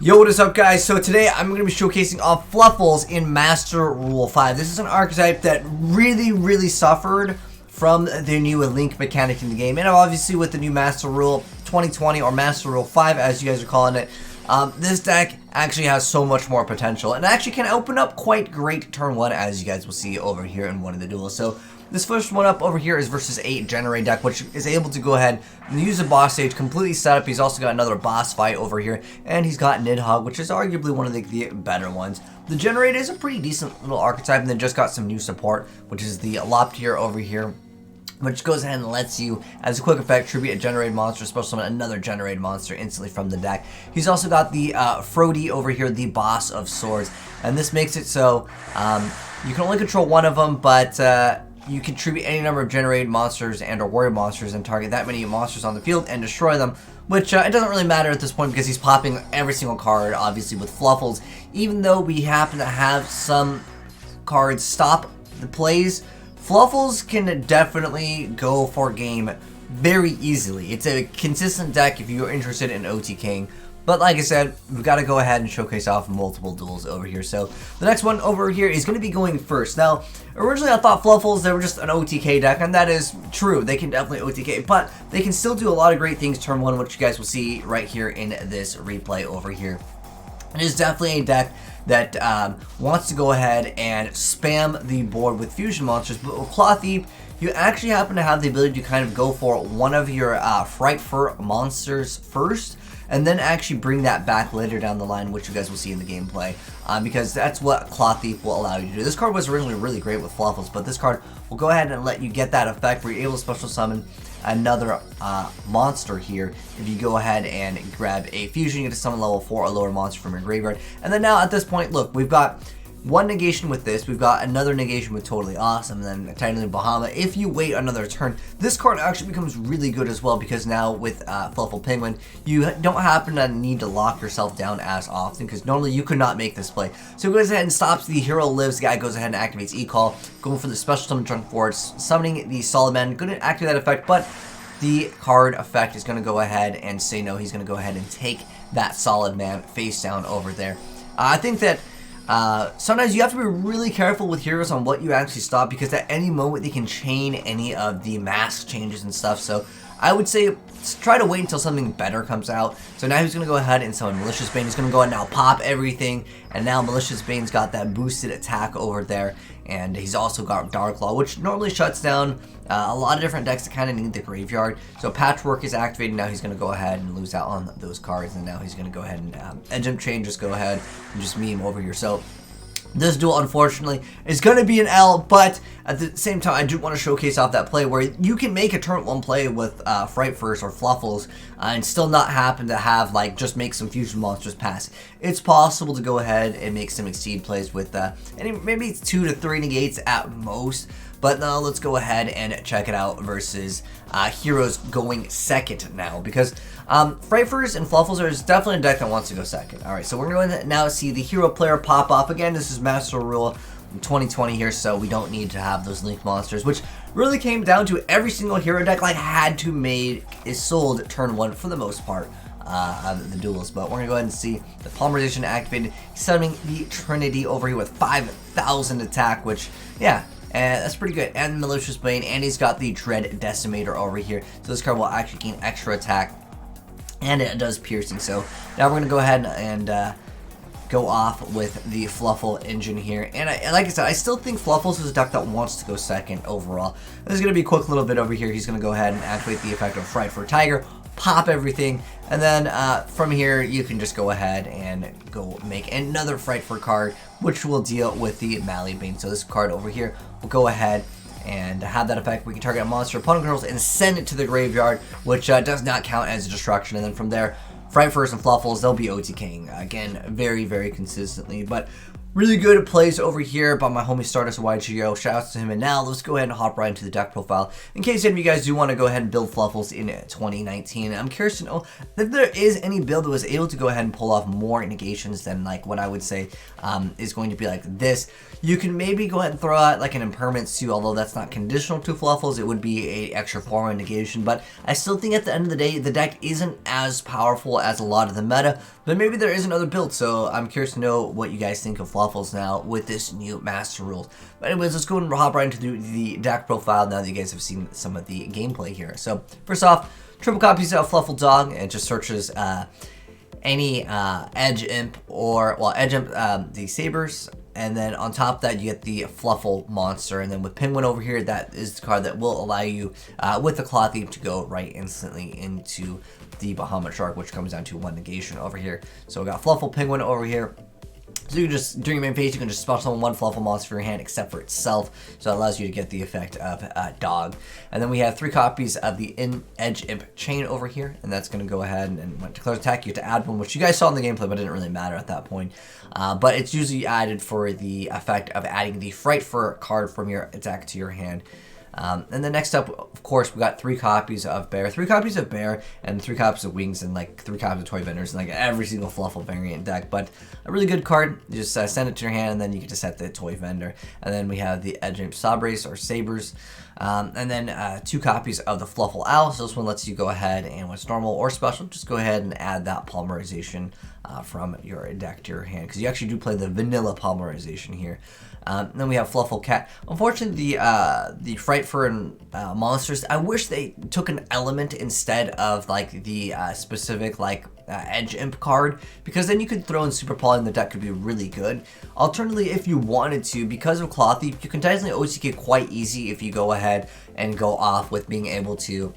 Yo, what is up, guys? So today I'm going to be showcasing off Fluffals in Master Rule 5. This is an archetype that really suffered from the new link mechanic in the game, and obviously with the new Master Rule 2020 or Master Rule 5 as you guys are calling it, this deck actually has so much more potential and actually can open up quite great turn 1 as you guys will see over here in one of the duels. So this first one up over here is versus a Generate deck, which is able to go ahead and use the boss stage completely set up. He's also got another boss fight over here, and he's got Nidhogg, which is arguably one of the better ones. The Generate is a pretty decent little archetype, and then just got some new support, which is the Loptier over here, which goes ahead and lets you, as a quick effect, tribute a generated monster, special summon another generated monster instantly from the deck. He's also got the Frody over here, the Boss of Swords, and this makes it so you can only control one of them, but you can tribute any number of generated monsters and or warrior monsters and target that many monsters on the field and destroy them, which it doesn't really matter at this point because he's popping every single card, obviously, with Fluffals. Even though we happen to have some cards stop the plays, Fluffals can definitely go for game very easily. It's a consistent deck if you're interested in OTKing. But like I said, we've got to go ahead and showcase off multiple duels over here. So the next one over here is going to be going first. Now, originally I thought Fluffals, they were just an OTK deck, and that is true. They can definitely OTK, but they can still do a lot of great things turn 1, which you guys will see right here in this replay over here. It is definitely a deck that wants to go ahead and spam the board with fusion monsters, but with Claw Thief, you actually happen to have the ability to kind of go for one of your Fightfur monsters first, and then actually bring that back later down the line, which you guys will see in the gameplay, because that's what Claw Thief will allow you to do. This card was originally really great with Fluffals, but this card will go ahead and let you get that effect where you're able to special summon another monster here if you go ahead and grab a fusion. You get to summon level 4 or lower monster from your graveyard. And then now at this point, look, we've got one negation with this, we've got another negation with Totally Awesome, and then Titanium Bahama. If you wait another turn, this card actually becomes really good as well, because now with Fluffal Penguin, you don't happen to need to lock yourself down as often, because normally you could not make this play. So it goes ahead and stops the Hero Lives guy, goes ahead and activates E-Call, going for the special summon trunk forward, summoning the Solid Man, going to activate that effect, but the card effect is going to go ahead and say no. He's going to go ahead and take that Solid Man face down over there. I think that sometimes you have to be really careful with heroes on what you actually stop, because at any moment they can chain any of the mask changes and stuff. So I would say try to wait until something better comes out. So now he's going to go ahead and summon Malicious Bane. He's going to go ahead and now pop everything, and now Malicious Bane's got that boosted attack over there, and he's also got Dark Claw, which normally shuts down a lot of different decks that kind of need the graveyard. So Patchwork is activated. Now he's going to go ahead and lose out on those cards, and now he's going to go ahead and Engine Chain, just go ahead and just meme over here. So this duel, unfortunately, is going to be an L, but at the same time, I do want to showcase off that play where you can make a turn 1 play with Fightfur or Fluffals and still not happen to have, like, just make some fusion monsters pass. It's possible to go ahead and make some Exceed plays with maybe 2 to 3 negates at most. But now let's go ahead and check it out versus heroes going second now, because Fightfurs and Fluffals are definitely a deck that wants to go second. Alright, so we're going to now see the hero player pop off. Again, this is Master Rule 2020 here, so we don't need to have those link monsters, which really came down to every single hero deck like had to is sold turn 1 for the most part of the duels. But we're going to go ahead and see the Polymerization activated, summoning the Trinity over here with 5,000 attack, which, yeah, and that's pretty good. And Malicious Bane, and he's got the Dread Decimator over here. So this card will actually gain extra attack, and it does piercing. So now we're going to go ahead and go off with the Fluffal engine here. And like I said, I still think Fluffals is a deck that wants to go second overall. This is going to be a quick little bit over here. He's going to go ahead and activate the effect of Fightfur Tiger, pop everything, and then from here you can just go ahead and go make another Fightfur card, which will deal with the Mally Bane. So this card over here will go ahead and have that effect. We can target a monster opponent controls and send it to the graveyard, which does not count as a destruction. And then from there, Fightfurs and Fluffals, they'll be OTKing again very consistently. But really good plays over here by my homie Stardust Yugioh. Shout out to him. And now let's go ahead and hop right into the deck profile. In case any of you guys do want to go ahead and build Fluffals in 2019, I'm curious to know if there is any build that was able to go ahead and pull off more negations than like what I would say is going to be like this. You can maybe go ahead and throw out like an Impermanent Suit, although that's not conditional to Fluffals. It would be a extra form of negation, but I still think at the end of the day, the deck isn't as powerful as a lot of the meta. Then maybe there is another build, so I'm curious to know what you guys think of Fluffals now with this new Master Rules. But anyways, let's go and hop right into the deck profile now that you guys have seen some of the gameplay here. So first off, triple copies of Fluffal Dog, and just searches any Edge Imp or, well, Edge Imp, the Sabers. And then on top of that, you get the Fluffal monster. And then with Penguin over here, that is the card that will allow you, with the Claw Thief, to go right instantly into the Bahamut Shark, which comes down to 1 negation over here. So we got Fluffal Penguin over here. So you can just, during your main phase, you can just special summon 1 Fluffal monster for your hand except for itself. So that allows you to get the effect of Dog. And then we have 3 copies of the Edge Imp Chain over here. And that's going to go ahead and when it declares attack, you get to add 1, which you guys saw in the gameplay, but it didn't really matter at that point. But it's usually added for the effect of adding the Fightfur card from your deck to your hand. And then next up, of course, we got 3 copies of Bear, 3 copies of Bear, and 3 copies of Wings, and like 3 copies of Toy Vendors, and like every single Fluffal variant deck. But a really good card. You just send it to your hand, and then you get to set the Toy Vendor. And then we have the Edge Imp Sabres or Sabers, and then 2 copies of the Fluffal Owl. So this one lets you go ahead and, when it's normal or special, just go ahead and add that polymerization from your deck to your hand, because you actually do play the vanilla polymerization here. Then we have Fluffal Cat. Unfortunately, the Fightfur and monsters, I wish they took an element instead of like the specific like Edge Imp card, because then you could throw in Super Poly and the deck could be really good. Alternatively, if you wanted to, because of Claw Thief, you can definitely OTK quite easy if you go ahead and go off with being able to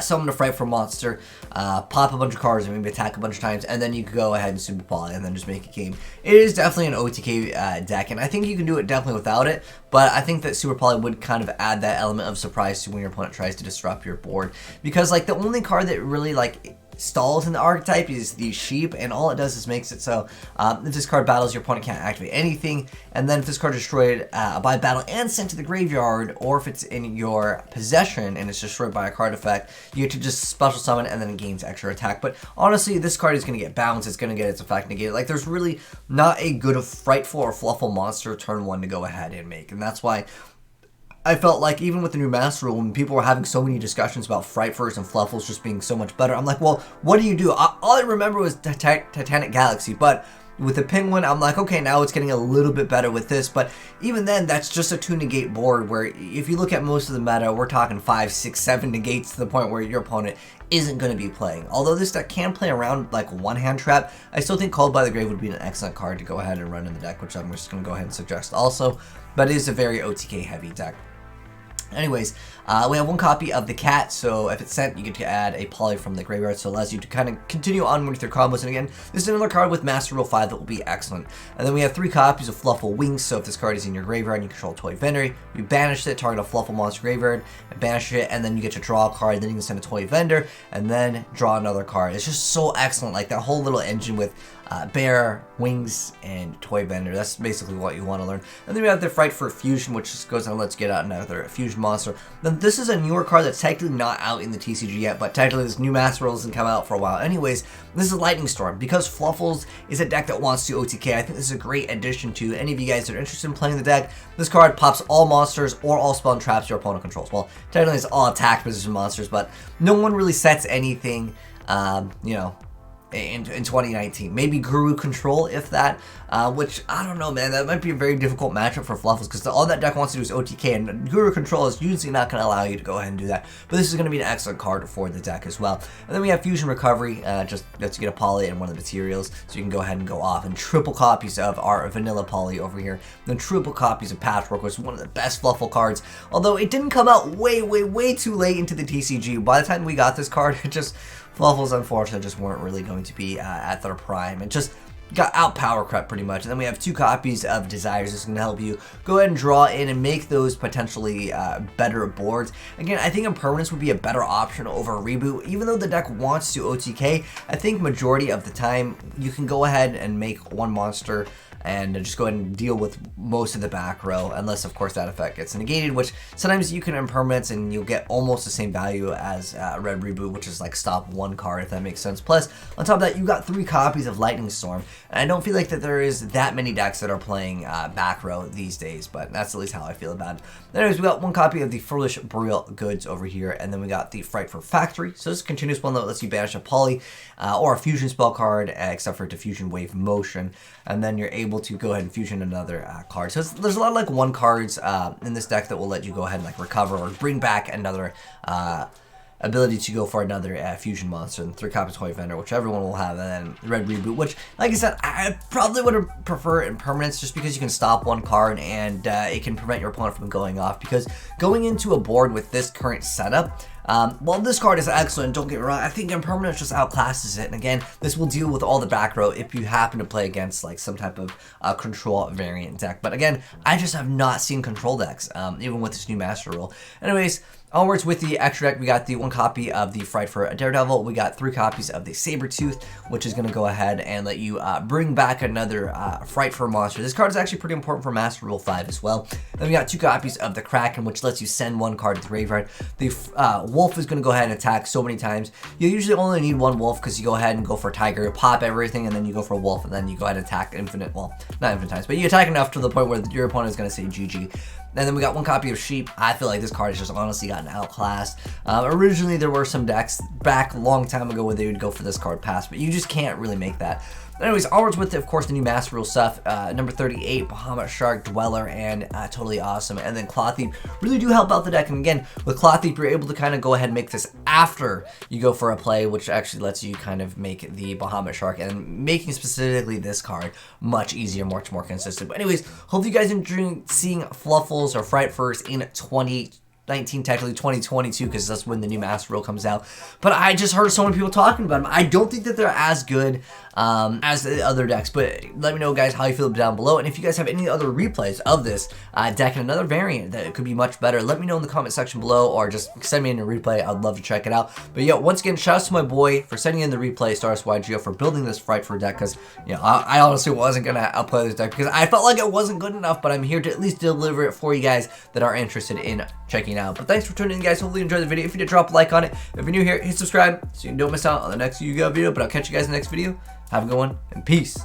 summon a Fightfur monster, pop a bunch of cards and maybe attack a bunch of times, and then you can go ahead and Super Poly and then just make a game. It is definitely an OTK deck, and I think you can do it definitely without it, but I think that Super Poly would kind of add that element of surprise to when your opponent tries to disrupt your board. Because like the only card that really like stalls in the archetype is the Sheep, and all it does is makes it so if this card battles, your opponent can't activate anything, and then if this card is destroyed by battle and sent to the graveyard, or if it's in your possession and it's destroyed by a card effect, you get to just special summon and then it gains extra attack. But honestly, this card is going to get bounced, it's going to get its effect negated. Like, there's really not a good Frightful or Fluffal monster turn 1 to go ahead and make, and that's why I felt like even with the new Master Rule, when people were having so many discussions about Frightfurs and Fluffals just being so much better, I'm like, well, what do you do? All I remember was Titanic Galaxy, but with the Penguin, I'm like, okay, now it's getting a little bit better with this, but even then, that's just a 2 negate board, where if you look at most of the meta, we're talking 5, 6, 7 negates to the point where your opponent isn't going to be playing. Although this deck can play around like one hand trap, I still think Called by the Grave would be an excellent card to go ahead and run in the deck, which I'm just going to go ahead and suggest also, but it is a very OTK heavy deck. Anyways, we have 1 copy of the Cat, so if it's sent, you get to add a Poly from the graveyard, so it allows you to kind of continue on with your combos. And again, this is another card with Master Rule 5 that will be excellent. And then we have 3 copies of Fluffal Wings, so if this card is in your graveyard and you control Toy Vendor, you banish it, target a Fluffal monster graveyard, and banish it, and then you get to draw a card, then you can send a Toy Vendor, and then draw another card. It's just so excellent, like that whole little engine with Bear, Wings, and Toy Vendor. That's basically what you want to learn. And then we have the Fightfur Fusion, which just goes on, let's get out another fusion monster. Then this is a newer card that's technically not out in the TCG yet, but technically this new Master Rule hasn't come out for a while. Anyways, this is Lightning Storm. Because Fluffals is a deck that wants to OTK, I think this is a great addition to any of you guys that are interested in playing the deck. This card pops all monsters or all spell and traps your opponent controls. Well, technically it's all attack position monsters, but no one really sets anything, you know, in 2019. Maybe Guru Control, if that, which, I don't know, man, that might be a very difficult matchup for Fluffals, because all that deck wants to do is OTK, and Guru Control is usually not going to allow you to go ahead and do that, but this is going to be an excellent card for the deck as well. And then we have Fusion Recovery, just lets you get a Poly and one of the materials, so you can go ahead and go off, and triple copies of our Vanilla Poly over here, and then triple copies of Patchwork, which is one of the best Fluffal cards, although it didn't come out way too late into the TCG. By the time we got this card, it just, Fluffals, unfortunately, just weren't really going to be at their prime. It just got out power crept pretty much. And then we have 2 copies of Desires. This is going to help you go ahead and draw in and make those potentially better boards. Again, I think Impermanence would be a better option over Reboot. Even though the deck wants to OTK, I think majority of the time you can go ahead and make 1 monster and just go ahead and deal with most of the back row, unless of course that effect gets negated, which sometimes you can impermanence and you'll get almost the same value as Red Reboot, which is like stop one card, if that makes sense. Plus, on top of that, you got 3 copies of Lightning Storm, and I don't feel like that there is that many decks that are playing back row these days, but that's at least how I feel about it. Anyways, we got 1 copy of the Foolish Burial Goods over here, and then we got the Fightfur Factory. So this is a continuous one that lets you banish a poly or a fusion spell card, except for diffusion wave motion, and then you're able to go ahead and fusion another card. So there's a lot of like 1 cards in this deck that will let you go ahead and like recover or bring back another ability to go for another fusion monster, and 3 copies of Holy Vendor, which everyone will have, and then Red Reboot, which, like I said, I probably would have preferred impermanence just because you can stop 1 card and it can prevent your opponent from going off, because going into a board with this current setup, while this card is excellent, don't get me wrong, I think impermanence just outclasses it, and again, this will deal with all the back row if you happen to play against like some type of control variant deck. But again, I just have not seen control decks, even with this new master rule. Anyways, onwards with the extra deck, we got the 1 copy of the Fightfur Daredevil. We got 3 copies of the Sabretooth, which is going to go ahead and let you bring back another Fightfur monster. This card is actually pretty important for Master Rule 5 as well. Then we got 2 copies of the Kraken, which lets you send 1 card to the graveyard. The Wolf is going to go ahead and attack so many times. You usually only need 1 Wolf because you go ahead and go for Tiger, pop everything, and then you go for a Wolf, and then you go ahead and attack infinite, well, not infinite times, but you attack enough to the point where your opponent is going to say GG. And then we got 1 copy of Sheep. I feel like this card has just honestly gotten outclassed. Originally, there were some decks back a long time ago where they would go for this card pass, but you just can't really make that. Anyways, onwards with, of course, the new Master Rule stuff. Number 38, Bahamut Shark, Dweller, and Totally Awesome. And then Claw Thief really do help out the deck. And again, with Claw Thief, you're able to kind of go ahead and make this after you go for a play, which actually lets you kind of make the Bahamut Shark and making specifically this card much easier, much more consistent. But anyways, hope you guys enjoyed seeing Fluffals or Fightfurs in 2019, technically 2022, because that's when the new Master Rule comes out. But I just heard so many people talking about them. I don't think that they're as good as the other decks, but let me know, guys, how you feel down below. And if you guys have any other replays of this deck and another variant that could be much better, let me know in the comment section below, or just send me in a replay. I'd love to check it out. But yeah, once again, shout out to my boy for sending in the replay, AzneyesWhitedragon, for building this Fightfur deck, because, you know, I honestly wasn't going to outplay this deck because I felt like it wasn't good enough, but I'm here to at least deliver it for you guys that are interested in checking out. But thanks for tuning in, guys. Hopefully you enjoyed the video. If you did, drop a like on it. If you're new here, hit subscribe so you don't miss out on the next Yugioh video. But I'll catch you guys in the next video. Have a good one, and peace.